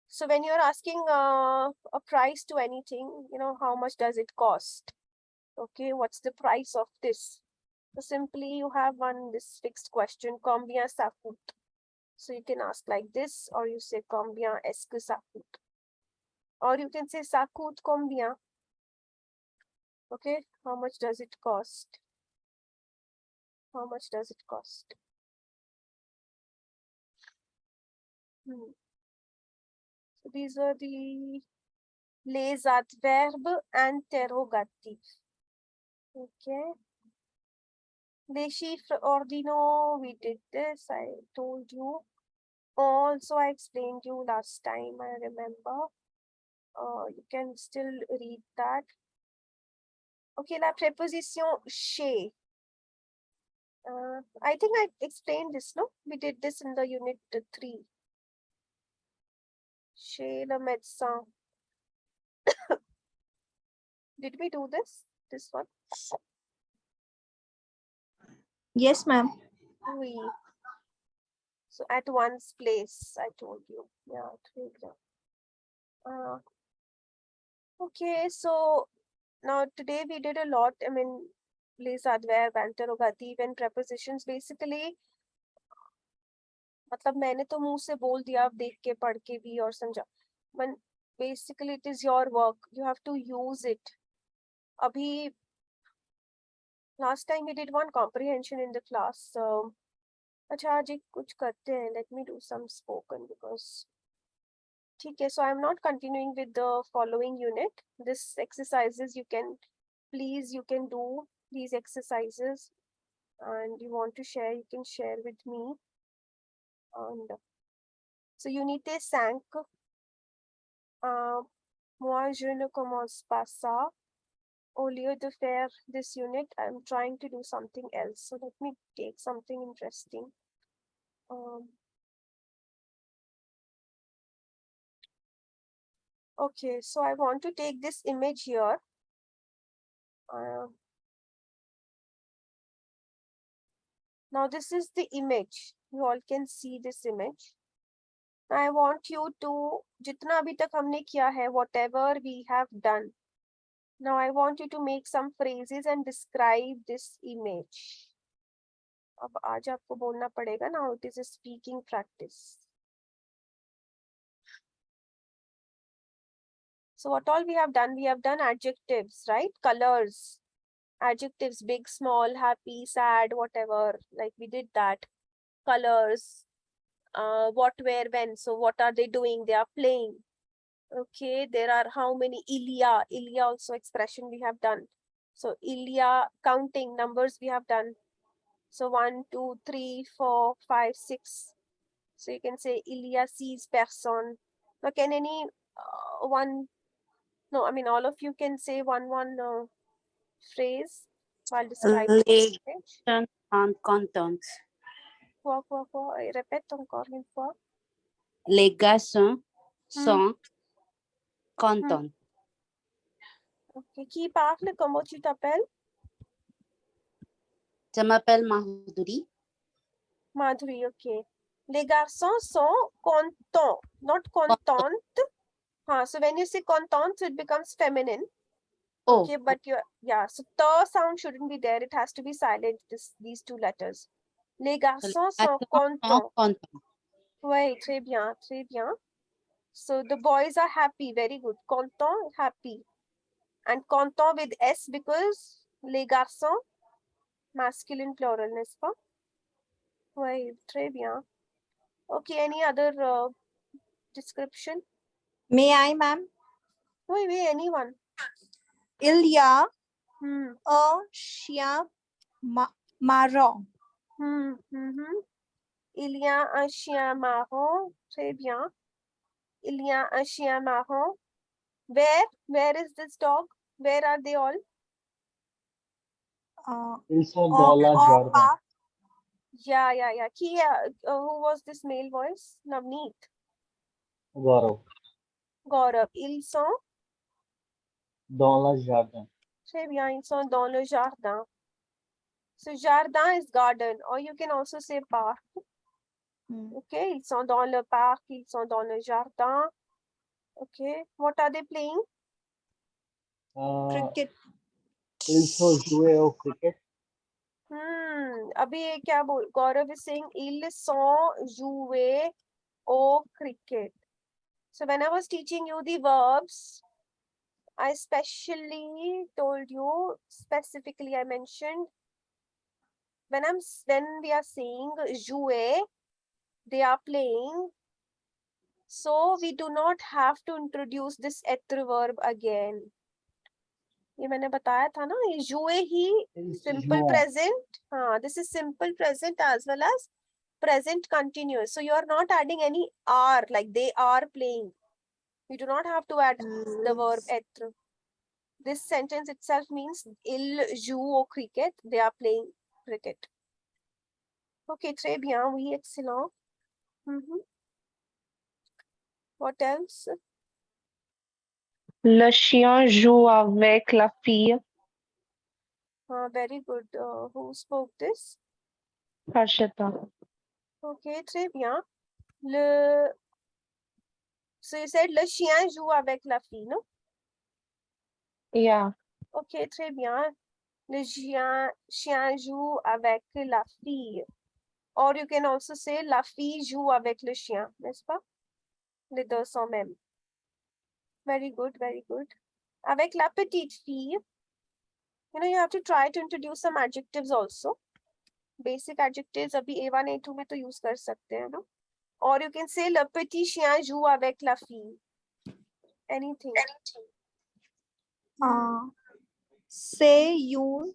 So when you're asking a price to anything, you know, how much does it cost? Okay, what's the price of this? So simply you have this fixed question, combien ça coûte? So you can ask like this, or you say combien est-ce que ça coûte? Or you can say ça coûte combien? Okay, how much does it cost? How much does it cost? So these are the les adverbes interrogatifs. Okay. Les chiffres ordinaux, we did this, I told you. Also, I explained you last time, I remember. You can still read that. Okay, la préposition chez. I think I explained this, no? We did this in the unit 3. Chez le médecin. Did we do this? This one? Yes, ma'am. Oui. So at one's place, I told you. Yeah, okay, so now today we did a lot. I mean, les adverbes, interrogative and prepositions. Basically, मतलब मैंने तो मुंह से बोल दिया, देख के पढ़ के भी और समझा. But basically, it is your work. You have to use it. अभी last time we did one comprehension in the class. अच्छा आज एक कुछ करते हैं. Let me do some spoken because. Okay, so I'm not continuing with the following unit. This exercises you can do these exercises, and you want to share, you can share with me. And so unité 5. Moi je ne commence pas ça. Au lieu de faire this unit, I'm trying to do something else. So let me take something interesting. Okay, so I want to take this image here. Now this is the image. You all can see this image. I want you to, jitna abhi tak humne kiya hai, whatever we have done. Now I want you to make some phrases and describe this image. अब आज आपको बोलना पड़ेगा. Now it is a speaking practice. So what all we have done adjectives, right? Colors, adjectives, big, small, happy, sad, whatever, like we did that. Colors, what, where, when. So what are they doing? They are playing. Okay, there are how many? Ilya also expression we have done. So Ilya, counting numbers we have done. So 1, 2, 3, 4, 5, 6. So you can say Ilya sees person. Now can any one? No, I mean all of you can say one phrase while describing the image. and content. Quoi, répète encore une fois. Les garçons sont contents. Okay, qui parle? Comment tu t'appelles? Je m'appelle Mahuduri. Madhuri, okay. Les garçons sont contents, not content. So when you say content, it becomes feminine. Oh, Okay, but yeah, so the sound shouldn't be there. It has to be silent, these two letters. Les garçons sont contents. Ouais, très bien, très bien. So the boys are happy, very good. Content, happy. And content with S because les garçons, masculine plural, n'est-ce pas? Ouais, très bien. Okay, any other description? May I, ma'am? Oui, oui, anyone. Il y a Hmm. un chien marron. Il y a un chien marron. Très bien. Il y a un chien marron. Where is this dog? Where are they all? Ils sont dans la jardin. Yeah. Who was this male voice? Navneet. Gaurav. Gaurav. Ils sont? Dans la jardin. Très bien. Ils sont dans le jardin. So jardin is garden, or you can also say park. Okay. Ils sont dans le parc. Ils sont dans le jardin. Okay. What are they playing? Cricket. Ils sont joués au cricket. अभी ये क्या बोल Gaurav is saying ils sont joués au cricket. So when I was teaching you the verbs, I specifically I mentioned when we are saying jouer, they are playing. So we do not have to introduce this être verb again. ये मैंने बताया था ना, ये jouer he simple present. This is simple present as well as present continuous. So you are not adding any are, like they are playing. You do not have to add the verb être. This sentence itself means ils jouent au cricket. They are playing cricket. Okay, très bien. Oui, excellent. What else? Le chien joue avec la fille. Very good. Who spoke this? Harshita. Okay, très bien. So you said le chien joue avec la fille, no? Yeah. Okay, très bien. Le chien joue avec la fille. Or you can also say la fille joue avec le chien, n'est-ce pas? Les deux sont mêmes. Very good, very good. Avec la petite fille, you have to try to introduce some adjectives also. Basic adjectives अभी A1, A2 में तो use कर सकते हैं, no? Or you can say le petit chien joue avec la fille. Anything. C'est une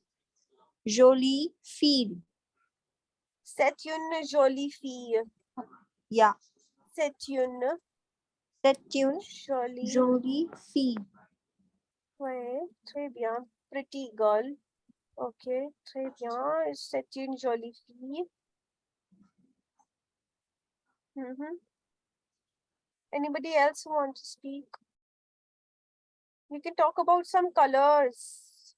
jolie fille. C'est une jolie fille. Yeah. C'est une jolie fille. Ouais, très bien. Pretty girl. Okay, très bien. C'est une jolie fille. Anybody else who wants to speak? You can talk about some colors.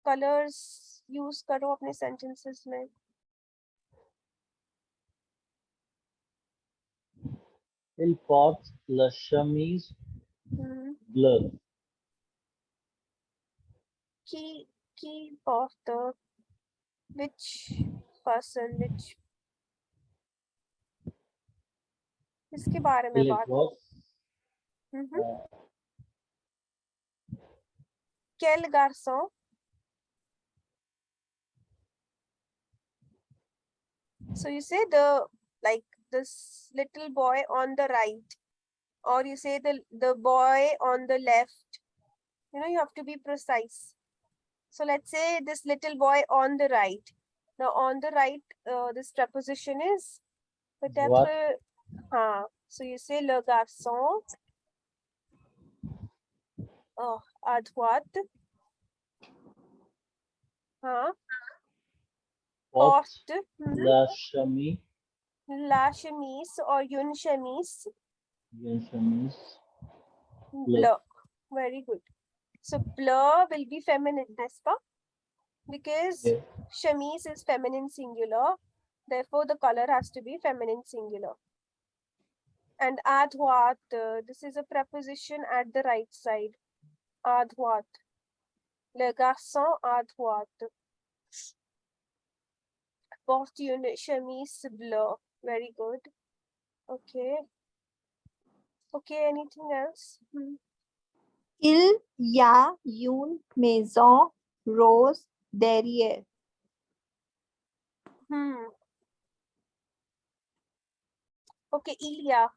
Colors use करो अपने sentences में. Il porte la chemise bleue. Qui porte which person, which इसके बारे में बात. Quel garçon? So you say this little boy on the right, or you say the boy on the left. You have to be precise. So let's say this little boy on the right. Now on the right, this preposition is peut-être. So you say le garçon à droite. Porte la chemise. La chemise or une chemise. Une chemise. Bleu. Very good. So bleu will be feminine, n'est-ce pas? Because chemise is feminine singular. Therefore, the color has to be feminine singular. And à droite, this is a preposition at the right side. À droite. Le garçon à droite porte une chemise bleue. Very good. Okay. Okay, anything else? Il y a une maison rose derrière. Okay, Ilya.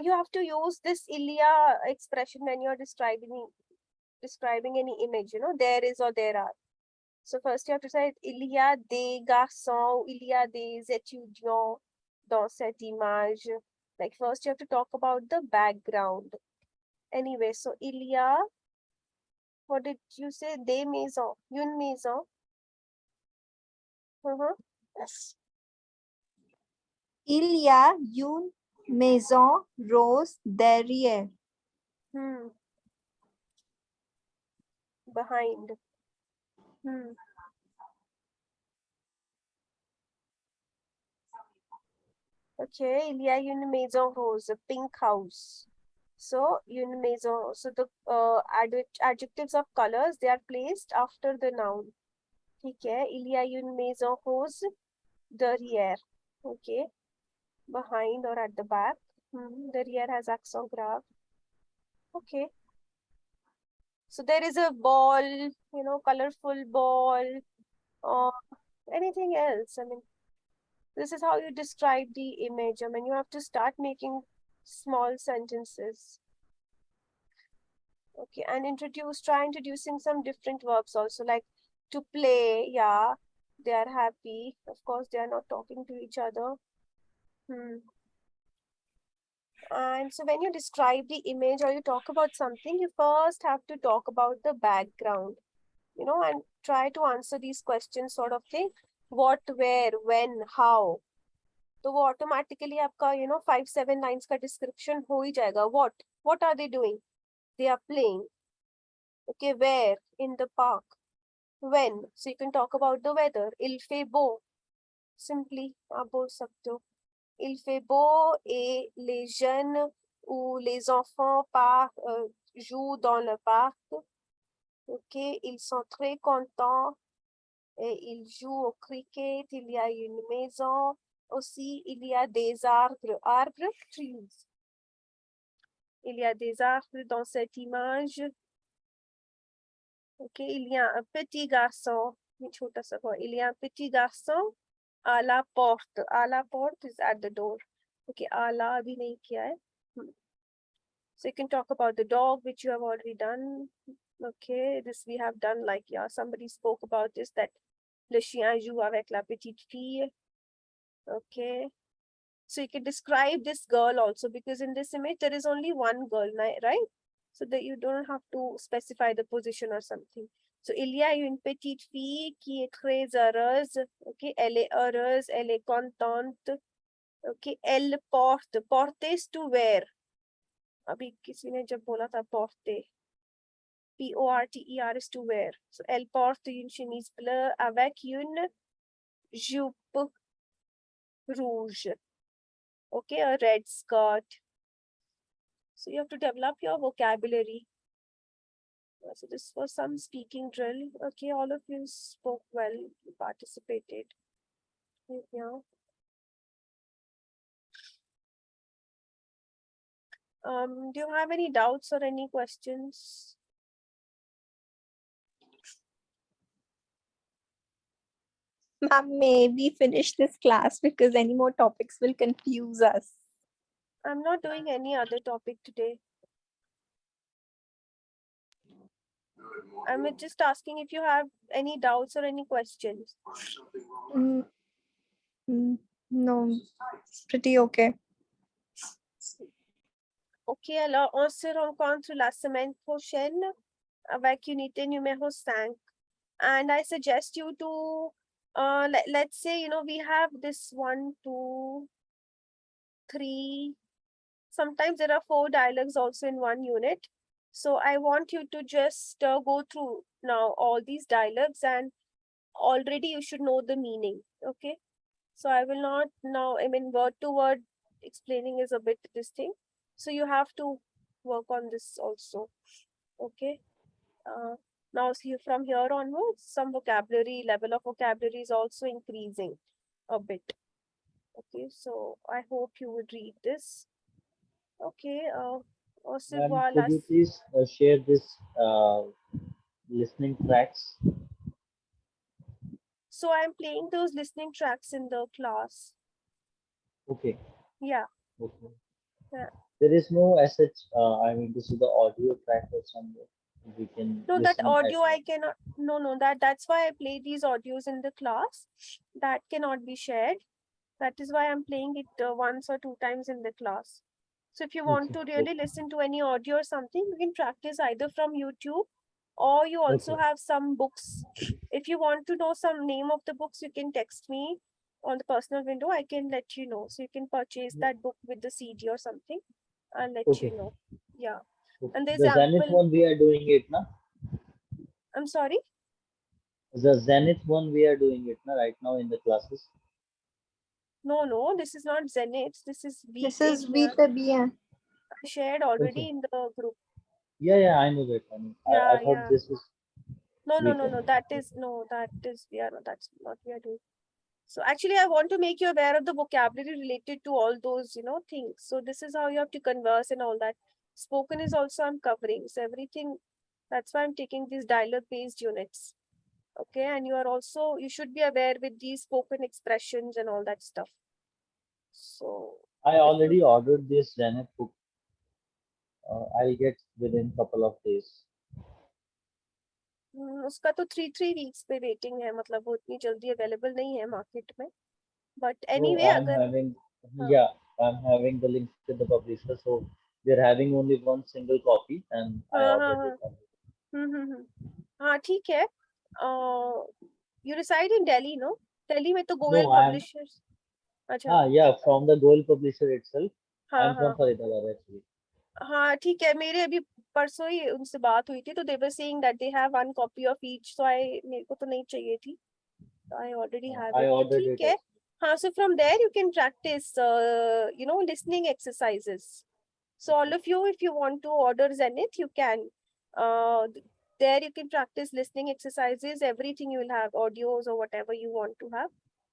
You have to use this Ilya expression when you're describing any image, you know, there is or there are. So first you have to say il y a des garçons, il y a des étudiants dans cette image. Like first you have to talk about the background. Anyway, so il y a, what did you say? Des maisons, une maison. Yes. Il y a une maison rose derrière. Behind. Okay, il y a une maison rose, a pink house. So, une maison. So the adjectives of colors, they are placed after the noun. ठीक है, il y a une maison rose derrière. Okay, behind or at the back. Derrière has accent grave. Okay. So there is a ball, you know, colorful ball, or anything else. I mean, this is how you describe the image. I mean, you have to start making small sentences. Okay, and try introducing some different verbs also, like to play, yeah, they are happy. Of course, they are not talking to each other. And so when you describe the image or you talk about something, you first have to talk about the background, you know, and try to answer these questions sort of thing. What, where, when, how. तो वो automatically आपका, you know, 5-7 lines का description हो ही जाएगा. What are they doing? They are playing. Okay, where? In the park. When? So you can talk about the weather. Il fait beau. Simply, आप बोल सकते हो. Il fait beau et les jeunes ou les enfants jouent dans le parc. Ok, ils sont très contents et ils jouent au cricket. Il y a une maison. Aussi, il y a des arbres. Arbres, trees. Il y a des arbres dans cette image. Ok, il y a un petit garçon. Il y a un petit garçon à la porte. À la porte is at the door. Okay, à la abhi nahi kiya hai. So you can talk about the dog, which you have already done. Okay, this we have done, like, yeah, somebody spoke about this, that le chien joue avec la petite fille. Okay, so you can describe this girl also, because in this image there is only one girl, right? So that you don't have to specify the position or something. So il y a une petite fille qui est très heureuse. Okay, elle est heureuse, elle est contente. Okay, elle porte. Porter is to wear. अभी किसी ने जब बोला था porter. P-O-R-T-E-R is to wear. So elle porte une chemise bleue avec une jupe rouge. Okay, a red skirt. So you have to develop your vocabulary. So this was some speaking drill. Okay, all of you spoke well, you participated. Yeah. Do you have any doubts or any questions? Ma'am, may we finish this class because any more topics will confuse us. I'm not doing any other topic today. I'm just asking if you have any doubts or any questions. No, pretty okay. Ok, alors on se rencontre la semaine prochaine avec unité numéro 5. And I suggest you to, let's say, you know, we have this 1, 2, 3. Sometimes there are 4 dialogues also in one unit. So I want you to just go through now all these dialogues, and already you should know the meaning. Okay. So I will not now, I mean, word to word explaining is a bit this thing. So you have to work on this also. Okay. Now see, from here onwards, some vocabulary, level of vocabulary is also increasing a bit. Okay, so I hope you would read this. Okay, Ma'am, Osirwa, could you last. please share this listening tracks? So I'm playing those listening tracks in the class. Okay. Yeah. Okay. Yeah. There is no as such, I mean, this is the audio track or somewhere we can No, that listen audio as I cannot. No, that's why I play these audios in the class. That cannot be shared. That is why I'm playing it once or two times in the class. So if you want to really listen to any audio or something, you can practice either from YouTube, or you also Okay. have some books. If you want to know some name of the books, you can text me on the personal window. I can let you know. So you can purchase that book with the CD or something. I'll let Okay. you know. Yeah. Okay. And there's The Zenith ample. one we are doing it now. I'm sorry. The Zenith one we are doing it now right now in the classes. No, this is not Zenith. This is This is VOYAGE. VTBN. I shared already Okay. in the group. Yeah, I know that. I mean, I Yeah, thought yeah. this is No. VTech. That is we are not, that's not we are doing. So actually, I want to make you aware of the vocabulary related to all those, things. So this is how you have to converse and all that. Spoken is also I'm covering. So everything, that's why I'm taking these dialogue-based units. Okay, and you should be aware with these spoken expressions and all that stuff. So I if you already ordered this Zenith book. I'll get within couple of days. उसका तो 3 weeks पे waiting है, मतलब वो इतनी जल्दी available नहीं है मार्केट में. But anyway, So I'm अगर having, हाँ yeah, I'm having the link with the publisher. So they're having only one single copy, and I हाँ ordered हाँ it. हाँ हाँ ठीक है. You reside in Delhi, no? Delhi में तो Goel No, I'm, Publishers. अच्छा. yeah, from the Goal publisher itself. हाँ I'm from हाँ Faridabad actually. हाँ ठीक है. मेरे अभी परसों ही उनसे बात हुई थी, तो they were saying that they have one copy of each. So मेरे को तो नहीं चाहिए थी. I already have I it. तो ordered ठीक it है. actually. हाँ, so from there you can practice, listening exercises. So all of you, if you want to order Zenith, you can. There you can practice listening exercises. Everything you will have, audios or whatever you want to have.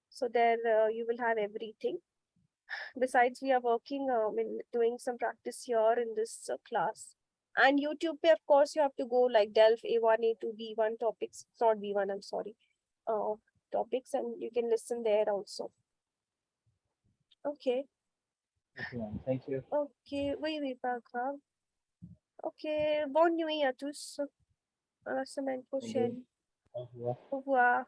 So there you will have everything. Besides, we are working doing some practice here in this class. And YouTube, pe, of course, you have to go like DELF A1, A2, B1 topics. It's not B1, I'm sorry. Topics, and you can listen there also. Okay. Okay, ma'am. Thank you. Ok, oui, pas grave. Ok, bonne nuit à tous. À la semaine prochaine. Au revoir. Au revoir.